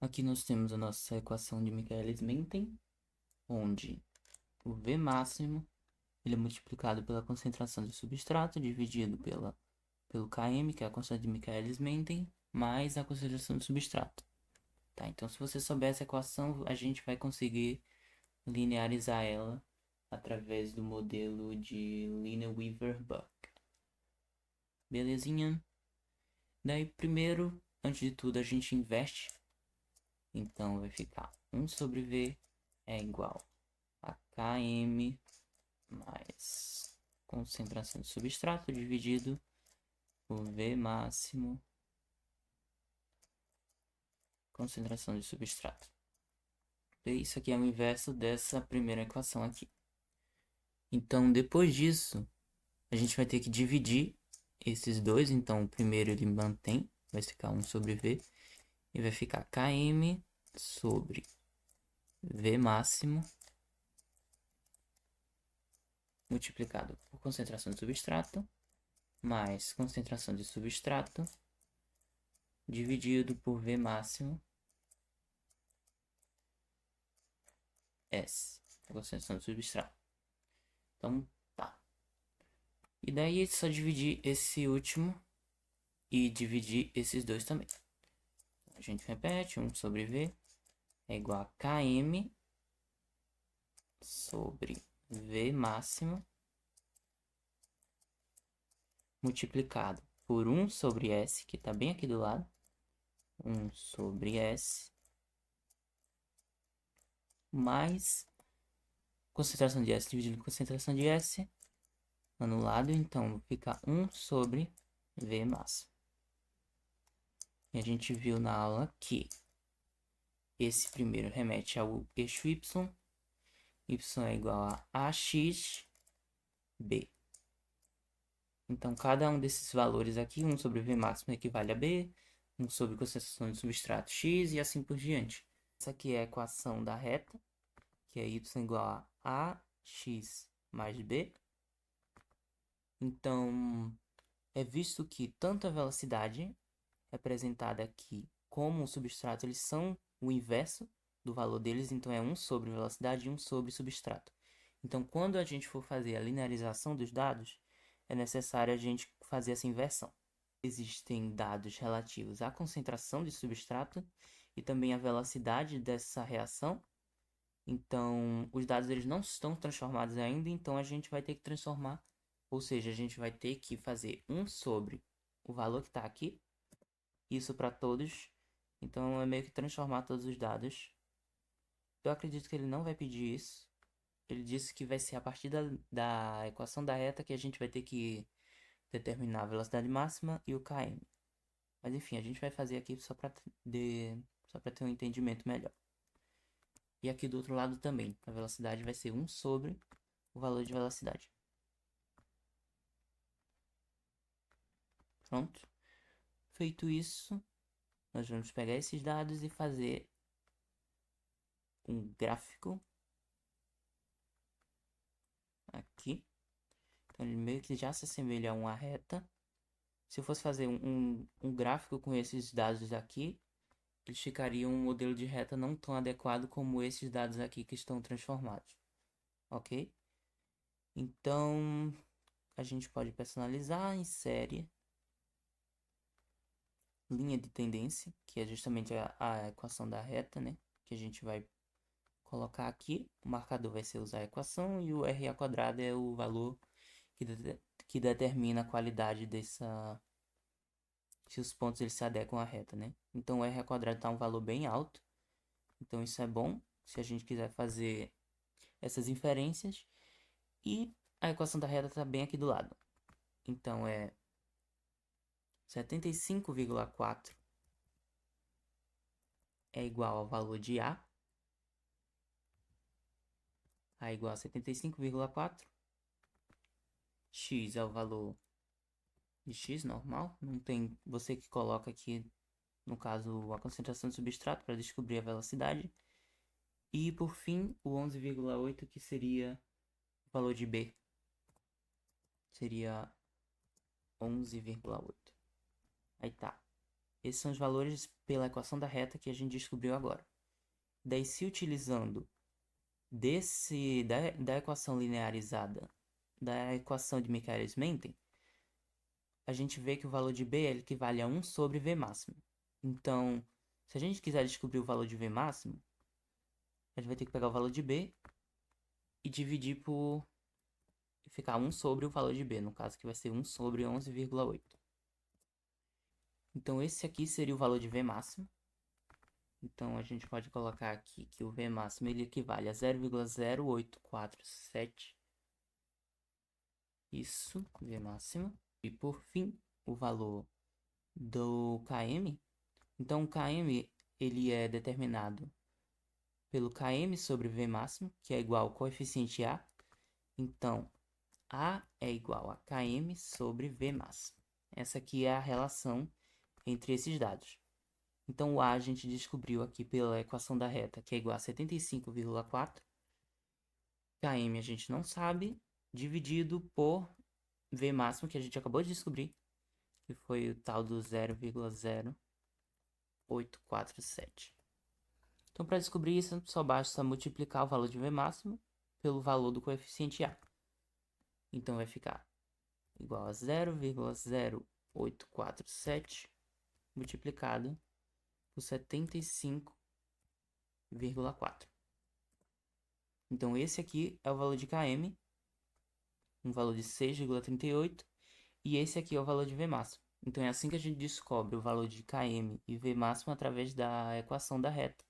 Aqui nós temos a nossa equação de Michaelis-Menten, onde o V máximo ele é multiplicado pela concentração de substrato dividido pelo Km, que é a constante de Michaelis-Menten, mais a concentração do substrato. Tá, então se você souber essa equação, a gente vai conseguir linearizar ela através do modelo de Lineweaver-Buck. Belezinha? Daí primeiro, antes de tudo, a gente inverte. Então vai ficar 1 sobre V é igual a Km mais concentração de substrato dividido por V máximo concentração de substrato. E isso aqui é o inverso dessa primeira equação aqui. Então, depois disso, a gente vai ter que dividir esses dois. Então, o primeiro ele mantém, vai ficar 1 sobre V, e vai ficar Km sobre V máximo multiplicado por concentração de substrato mais concentração de substrato dividido por V máximo S, a concentração do substrato. Então, tá. E daí é só dividir esse último e dividir esses dois também. A gente repete, 1 sobre V é igual a Km sobre V máximo multiplicado por 1 sobre S, que está bem aqui do lado. 1 sobre S mais concentração de S dividido por concentração de S anulado, então fica 1 sobre V máximo. E a gente viu na aula que esse primeiro remete ao eixo y. Y é igual a AX B. Então, cada um desses valores aqui, 1 sobre V máximo equivale a B, 1 sobre concentração de substrato X e assim por diante. Essa aqui é a equação da reta, que é y igual a AX mais B. Então, é visto que tanto a velocidade representada aqui como o substrato, eles são o inverso do valor deles, então é 1 sobre velocidade e 1 sobre substrato. Então, quando a gente for fazer a linearização dos dados, é necessário a gente fazer essa inversão. Existem dados relativos à concentração de substrato e também à velocidade dessa reação. Então, os dados eles não estão transformados ainda, então a gente vai ter que transformar, ou seja, a gente vai ter que fazer 1 sobre o valor que está aqui, isso para todos. Então é meio que transformar todos os dados. Eu acredito que ele não vai pedir isso. Ele disse que vai ser a partir da equação da reta que a gente vai ter que determinar a velocidade máxima e o km. Mas enfim, a gente vai fazer aqui só para ter um entendimento melhor. E aqui do outro lado também, a velocidade vai ser 1 sobre o valor de velocidade. Pronto. Feito isso, nós vamos pegar esses dados e fazer um gráfico aqui. Então ele meio que já se assemelha a uma reta. Se eu fosse fazer um gráfico com esses dados aqui, eles ficariam um modelo de reta não tão adequado como esses dados aqui que estão transformados. Ok? Então, a gente pode personalizar em série, linha de tendência, que é justamente a equação da reta, né? Que a gente vai colocar aqui. O marcador vai ser usar a equação e o RA quadrado é o valor que determina a qualidade dessa, se os pontos eles se adequam à reta, né? Então o r ao quadrado está um valor bem alto, então isso é bom se a gente quiser fazer essas inferências. E a equação da reta está bem aqui do lado, então é 75,4 é igual ao valor de A é igual a 75,4, x é o valor de x normal, não tem você que coloca aqui, no caso, a concentração de substrato para descobrir a velocidade. E por fim, o 11,8 que seria o valor de B. Seria 11,8. Aí tá. Esses são os valores pela equação da reta que a gente descobriu agora. Daí, se utilizando da equação linearizada, da equação de Michaelis-Menten, a gente vê que o valor de B equivale a 1 sobre V máximo. Então, se a gente quiser descobrir o valor de V máximo, a gente vai ter que pegar o valor de B e dividir por... e ficar 1 sobre o valor de B, no caso que vai ser 1 sobre 11,8. Então, esse aqui seria o valor de V máximo. Então, a gente pode colocar aqui que o V máximo ele equivale a 0,0847. Isso, V máximo. E por fim, o valor do Km. Então, o Km ele é determinado pelo Km sobre V máximo, que é igual ao coeficiente A. Então, A é igual a Km sobre V máximo. Essa aqui é a relação entre esses dados. Então, o A a gente descobriu aqui pela equação da reta, que é igual a 75,4. Km a gente não sabe, dividido por V máximo, que a gente acabou de descobrir, que foi o tal do 0,0847. Então, para descobrir isso, só basta multiplicar o valor de V máximo pelo valor do coeficiente A. Então, vai ficar igual a 0,0847 multiplicado por 75,4. Então, esse aqui é o valor de Km, um valor de 6,38, e esse aqui é o valor de V máximo. Então, é assim que a gente descobre o valor de Km e V máximo através da equação da reta.